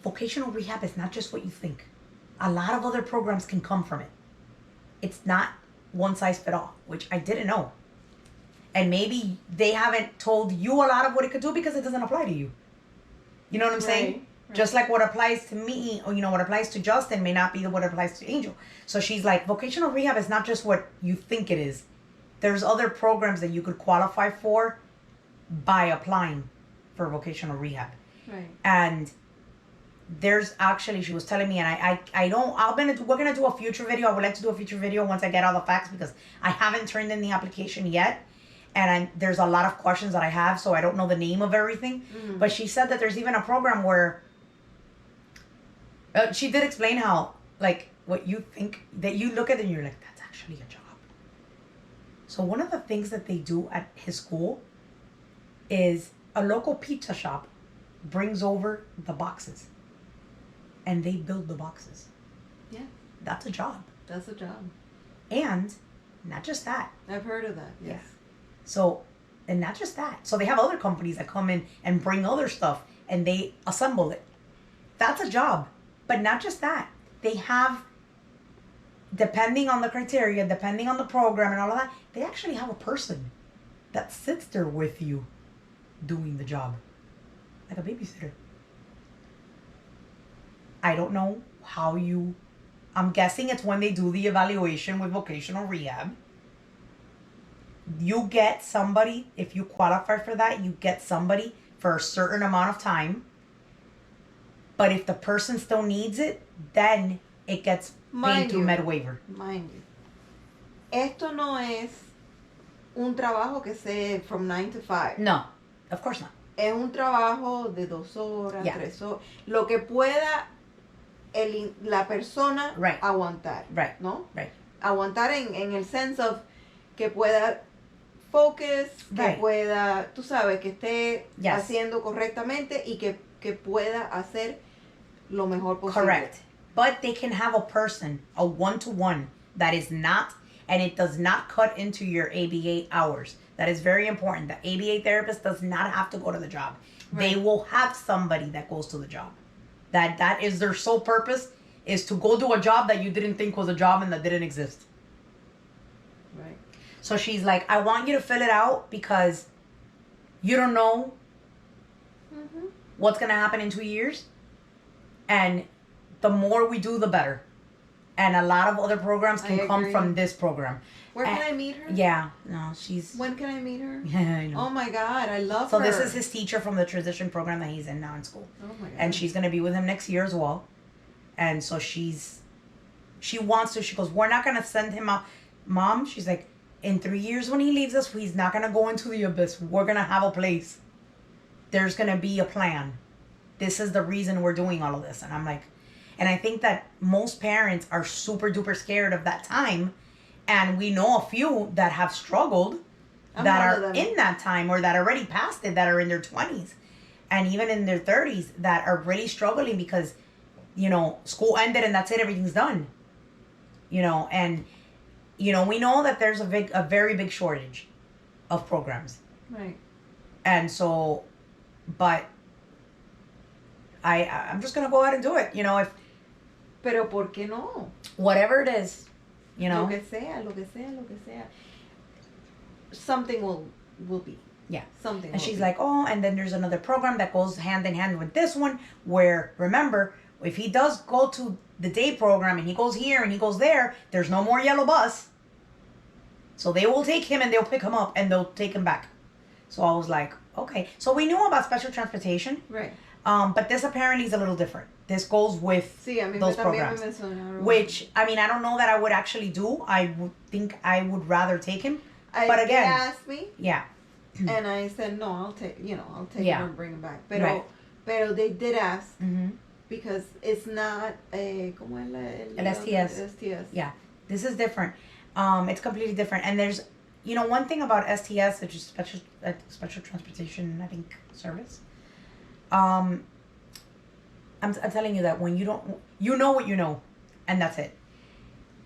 vocational rehab is not just what you think. A lot of other programs can come from it. It's not one size fit all, which I didn't know. And maybe they haven't told you a lot of what it could do because it doesn't apply to you. You know what I'm saying? Right. Just like what applies to me, or what applies to Justin may not be what applies to Angel. So she's like, vocational rehab is not just what you think it is. There's other programs that you could qualify for by applying for vocational rehab. Right. And there's actually, she was telling me, and we're gonna do a future video. I would like to do a future video once I get all the facts, because I haven't turned in the application yet. And there's a lot of questions that I have, so I don't know the name of everything. Mm-hmm. But she said that there's even a program where she did explain how, like, what you think, that you look at it and you're like, that's actually a job. So one of the things that they do at his school is a local pizza shop brings over the boxes and they build the boxes. Yeah. That's a job. That's a job. And not just that. I've heard of that, yes. Yeah. So, and not just that. So they have other companies that come in and bring other stuff and they assemble it. That's a job. But not just that. They have, depending on the criteria, depending on the program and all of that, they actually have a person that sits there with you doing the job. Like a babysitter. I don't know how I'm guessing it's when they do the evaluation with vocational rehab. You get somebody, if you qualify for that, you get somebody for a certain amount of time. But if the person still needs it, then it gets paid through med waiver. Mind you. Esto no es un trabajo que sea from 9 to 5. No, of course not. Es un trabajo de 2 horas, 3 horas. Lo que pueda la persona aguantar. Right. ¿No? Right. Aguantar en el sense of que pueda focus, que pueda, tú sabes, que esté haciendo correctamente y que pueda hacer lo mejor posible. Correct. But they can have a person, a one-to-one, that is not, and it does not cut into your ABA hours. That is very important. The ABA therapist does not have to go to the job. Right. They will have somebody that goes to the job. That is their sole purpose, is to go do a job that you didn't think was a job and that didn't exist. Right. So she's like, I want you to fill it out because you don't know what's going to happen in 2 years. And the more we do, the better. And a lot of other programs can come from this program. Where can I meet her? Yeah, no, she's... When can I meet her? Yeah, I know. Oh my God, I love her. So her. this is his teacher from the transition program that he's in now in school. Oh my God. And she's going to be with him next year as well. And so she wants to, she goes, we're not going to send him out. Mom, she's like, in 3 years when he leaves us, he's not going to go into the abyss. We're going to have a place. There's going to be a plan. This is the reason we're doing all of this. And I'm like, and I think that most parents are super duper scared of that time. And we know a few that have struggled that are in that time or that already passed it, that are in their 20s and even in their 30s that are really struggling because, you know, school ended and that's it, everything's done. You know, and, you know, we know that there's a very big shortage of programs. Right. And so, but I'm just going to go ahead and do it. You know, if... Pero ¿por qué no? Whatever it is, you know. Lo que sea. Something will be. Yeah. Something. And she's like, oh, and then there's another program that goes hand in hand with this one where, remember, if he does go to the day program and he goes here and he goes there, there's no more yellow bus. So they will take him and they'll pick him up and they'll take him back. So I was like, okay. So we knew about special transportation. Right. But this apparently is a little different. This goes with those programs. Which, I mean, I don't know that I would actually do. I would think I would rather take him. But again, they asked me. Yeah. And I said, no, I'll take him and bring him back. Pero they did ask because it's not ¿cómo es el STS. STS. Yeah. This is different. It's completely different. And there's, you know, one thing about STS, which is special transportation, I think, service. I'm telling you that when you know what you know, and that's it.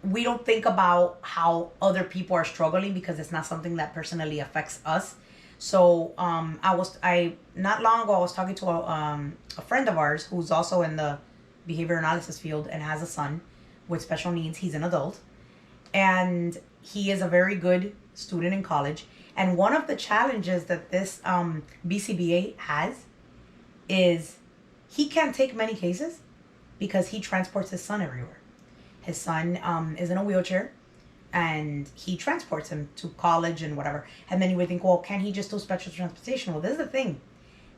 We don't think about how other people are struggling because it's not something that personally affects us. So I not long ago I was talking to a friend of ours who's also in the behavior analysis field and has a son with special needs. He's an adult, and he is a very good student in college. And one of the challenges that this BCBA has is he can't take many cases because he transports his son everywhere. His son is in a wheelchair, and he transports him to college and whatever. And then you would think, well, can he just do special transportation? Well, this is the thing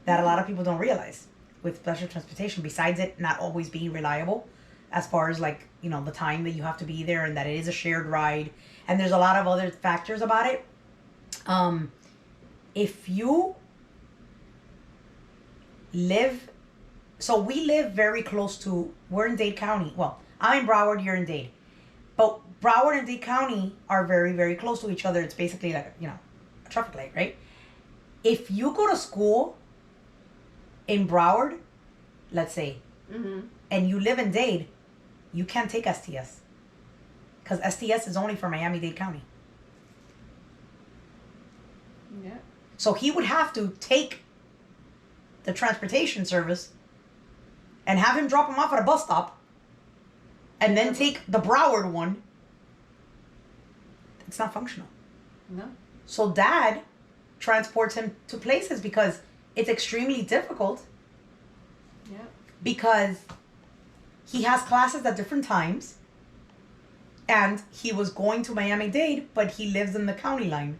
that a lot of people don't realize with special transportation, besides it not always being reliable as far as like, you know, the time that you have to be there and that it is a shared ride. And there's a lot of other factors about it. If you live, so we live very close to, we're in Dade County. Well, I'm in Broward, you're in Dade. But Broward and Dade County are very, very close to each other. It's basically like, you know, a traffic light, right? If you go to school in Broward, let's say, and you live in Dade, you can't take STS. Because STS is only for Miami-Dade County. Yeah. So he would have to take the transportation service and have him drop him off at a bus stop and then take the Broward one. It's not functional. No. So dad transports him to places because it's extremely difficult. Yeah. Because he has classes at different times and he was going to Miami-Dade, but he lives in the county line.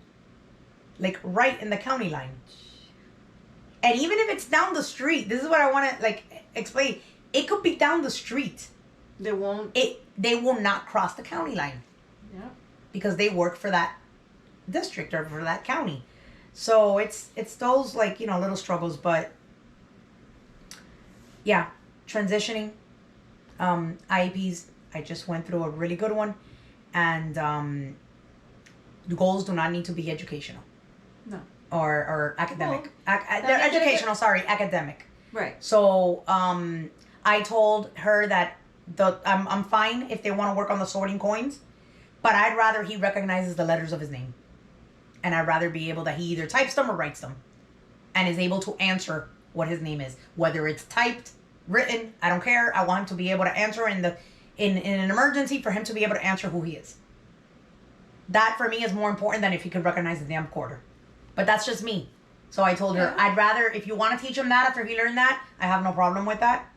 Like right in the county line. And even if it's down the street, this is what I want to like explain. It could be down the street. They won't. They will not cross the county line. Yeah. Because they work for that district or for that county. So it's those like, you know, little struggles, but yeah, transitioning, IEPs, I just went through a really good one, and the goals do not need to be educational. No. Or academic. Well, They're educational, academic. Right. So I told her that I'm fine if they want to work on the sorting coins, but I'd rather he recognizes the letters of his name. And I'd rather be able that he either types them or writes them and is able to answer what his name is. Whether it's typed, written, I don't care. I want him to be able to answer in an emergency, for him to be able to answer who he is. That for me is more important than if he could recognize the damn quarter. But that's just me. So I told her, I'd rather, if you want to teach him that after he learned that, I have no problem with that.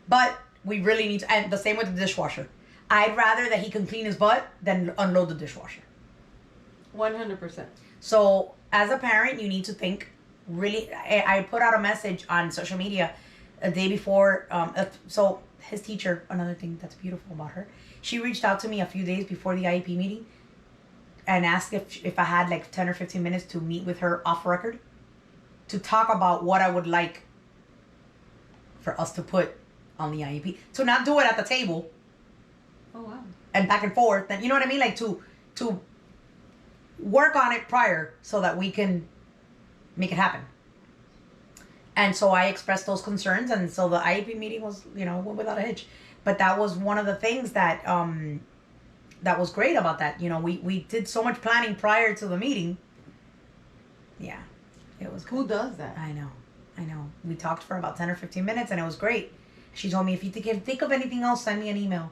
But we really need to, and the same with the dishwasher. I'd rather that he can clean his butt than unload the dishwasher. 100%. So as a parent, you need to think really. I put out a message on social media a day before. So his teacher, another thing that's beautiful about her, she reached out to me a few days before the IEP meeting and asked if I had like 10 or 15 minutes to meet with her off record to talk about what I would like for us to put on the IEP. To not do it at the table. Oh, wow. And back and forth. And you know what I mean? Like to work on it prior so that we can make it happen. And so I expressed those concerns, and so the IEP meeting was, you know, went without a hitch. But that was one of the things that that was great about that. You know, we did so much planning prior to the meeting. Yeah, it was good. Who does that? I know. We talked for about 10 or 15 minutes, and it was great. She told me, if you think of anything else, send me an email.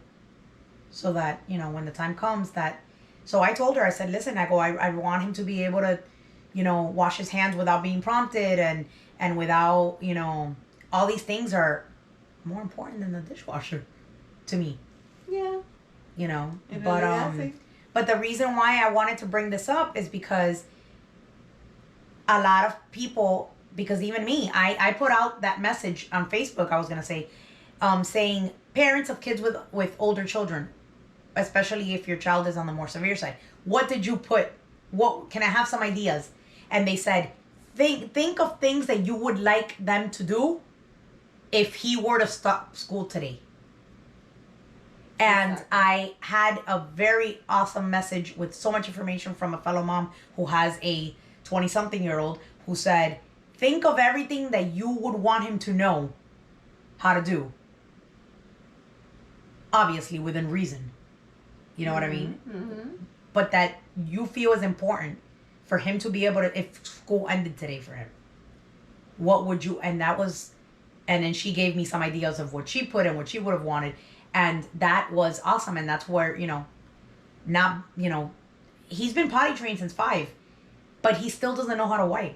So that, you know, when the time comes that... So I told her, I said, listen, I want him to be able to, you know, wash his hands without being prompted and without, you know, all these things are more important than the dishwasher to me. Yeah. You know, But but the reason why I wanted to bring this up is because a lot of people, because even me, I put out that message on Facebook, I was going to say, saying parents of kids with older children, especially if your child is on the more severe side, what did you put? What can I have some ideas? And they said, think of things that you would like them to do if he were to stop school today. And I had a very awesome message with so much information from a fellow mom who has a 20-something-year-old who said, think of everything that you would want him to know how to do. Obviously, within reason. You know what I mean? Mm-hmm. But that you feel is important for him to be able to, if school ended today for him, what would you, and then she gave me some ideas of what she put and what she would have wanted. And that was awesome. And that's where, he's been potty trained since 5, but he still doesn't know how to wipe.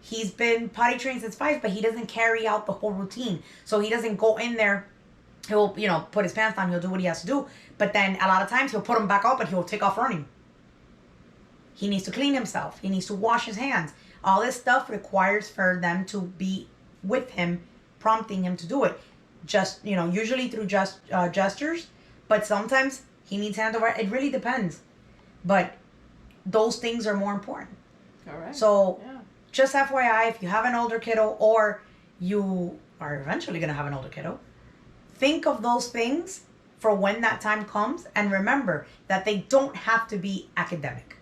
He's been potty trained since 5, but he doesn't carry out the whole routine. So he doesn't go in there. He'll, put his pants on. He'll do what he has to do. But then a lot of times he'll put them back up and he'll take off running. He needs to clean himself. He needs to wash his hands. All this stuff requires for them to be with him, prompting him to do it. Just, usually through gestures. But sometimes he needs hand over. It really depends. But those things are more important. All right. So, just FYI, if you have an older kiddo or you are eventually going to have an older kiddo, think of those things for when that time comes. And remember that they don't have to be academic.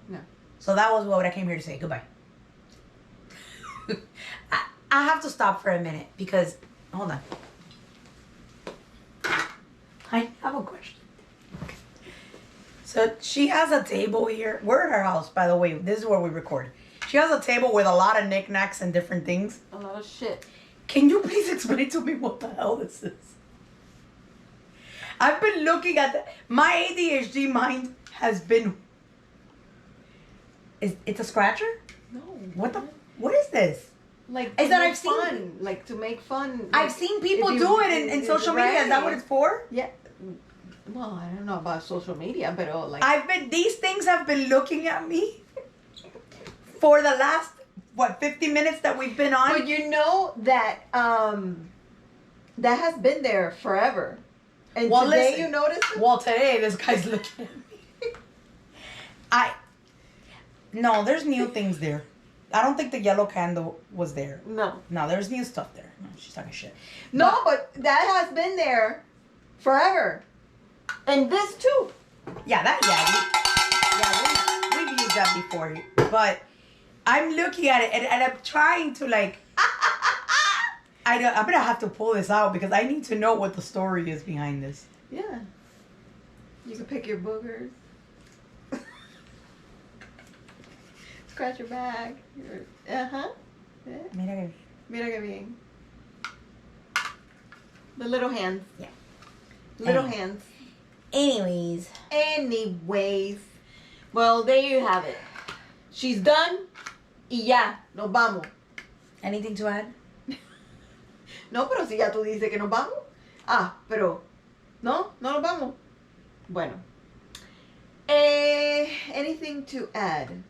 No. So that was what I came here to say. Goodbye. I have to stop for a minute because, hold on. I have a question. So she has a table here. We're at her house, by the way. This is where we record. She has a table with a lot of knickknacks and different things. A lot of shit. Can you please explain to me what the hell this is? I've been looking at my ADHD mind has been. It's a scratcher? No. What is this? Like is that I've fun. seen Like to make fun. I've seen people do it in social media. Is that what it's for? Yeah. Well, I don't know about social media, but these things have been looking at me for the last 50 minutes that we've been on. But you know that that has been there forever. And today you noticed it? Well, today this guy's looking at me. No, there's new things there. I don't think the yellow candle was there. No, there's new stuff there. No, she's talking shit. No, but that has been there forever. And this too. Yeah, we've used that before. But I'm looking at it and I'm trying to I'm gonna have to pull this out because I need to know what the story is behind this. Yeah. You can pick your boogers. Scratch your back. Uh-huh. Yeah. Mira que bien. The little hands. Yeah. Little hands. Anyways. Well, there you have it. She's done. Y ya. Nos vamos. Anything to add? No, pero si ya tú dices que nos vamos. Pero. No nos vamos. Bueno. Anything to add?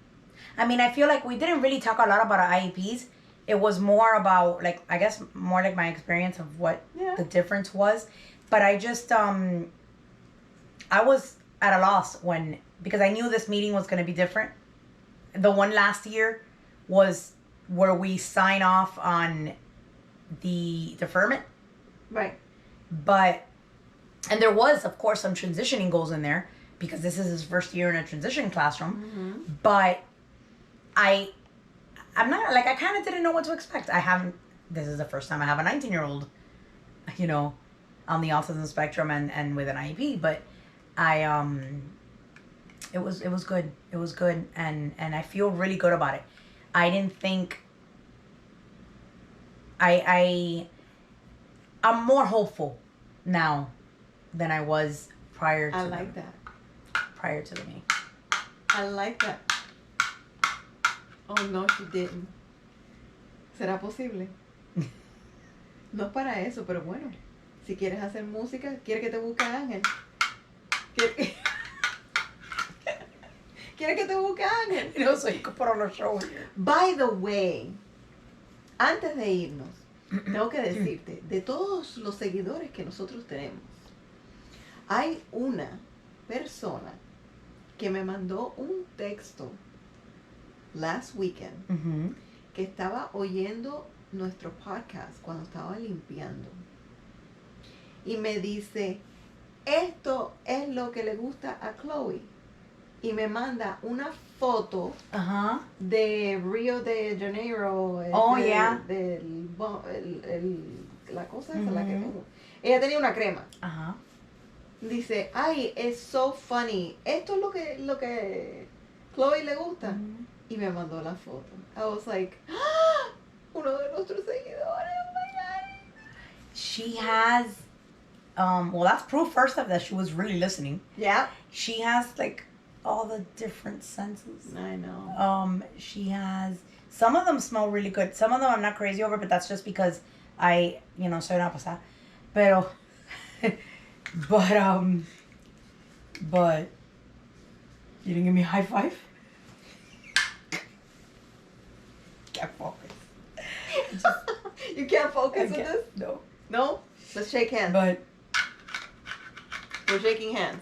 I mean, I feel like we didn't really talk a lot about our IEPs. It was more about, I guess, more like my experience of what the difference was. But I just, I was at a loss because I knew this meeting was going to be different. The one last year was where we sign off on the deferment. Right. And there was, of course, some transitioning goals in there because this is his first year in a transition classroom. Mm-hmm. But I'm not, I kind of didn't know what to expect. This is the first time I have a 19-year-old, on the autism spectrum and with an IEP, but it was good. It was good. And I feel really good about it. I didn't think, I'm more hopeful now than I was prior to prior to the meeting. I like that. Oh, no, she didn't. ¿Será posible? No es para eso, pero bueno. Si quieres hacer música, ¿quieres que te busque Ángel? ¿Quieres que te busque Ángel? No, so you could put on a show here. By the way, antes de irnos, tengo que decirte, de todos los seguidores que nosotros tenemos, hay una persona que me mandó un texto last weekend que estaba oyendo nuestro podcast cuando estaba limpiando y me dice, esto es lo que le gusta a Chloe, y me manda una foto de Rio de Janeiro. La cosa esa, la que ella tenía una crema. Dice, ay, it's so funny. Esto es lo que Chloe le gusta. Y me mandó la foto. I was like, ¡ah! Uno de nuestros seguidores. Oh my God. She has, well, that's proof first of that she was really listening. Yeah. She has like all the different senses. I know. She has, some of them smell really good. Some of them I'm not crazy over, but that's just because I, soy una pasada. Pero, but, you didn't give me a high five? Can't focus. You can't focus on this? No. No? Let's shake hands. But, we're shaking hands.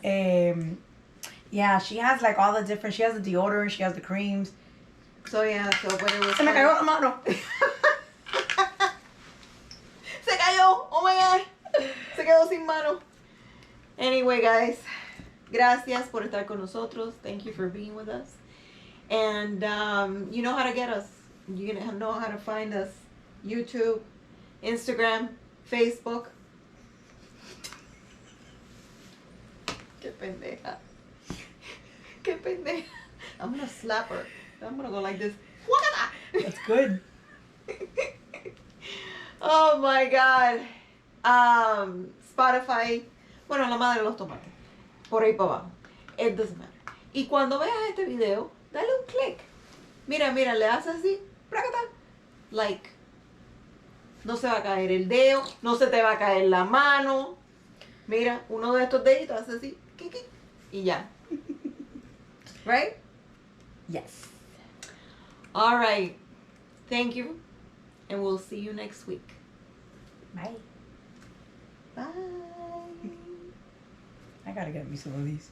yeah, she has like all the different, she has the deodorant, she has the creams. So yeah, so when it was Se me cayó la mano. Se cayó. Oh my God. Se quedó sin mano. Anyway, guys, gracias por estar con nosotros. Thank you for being with us. And you know how to get us. You know how to find us. YouTube, Instagram, Facebook. Qué pendeja. Qué pendeja. I'm gonna slap her. I'm gonna go like this. That's good. Oh my God. Spotify. Bueno, la madre de los tomates. Por ahí para abajo. It doesn't matter. Y cuando veas este video, dale un click. Mira, le haces así. Prácata. Like. No se va a caer el dedo. No se te va a caer la mano. Mira, uno de estos deditos hace así. Y ya. Right? Yes. All right. Thank you. And we'll see you next week. Bye. Bye. I gotta get me some of these.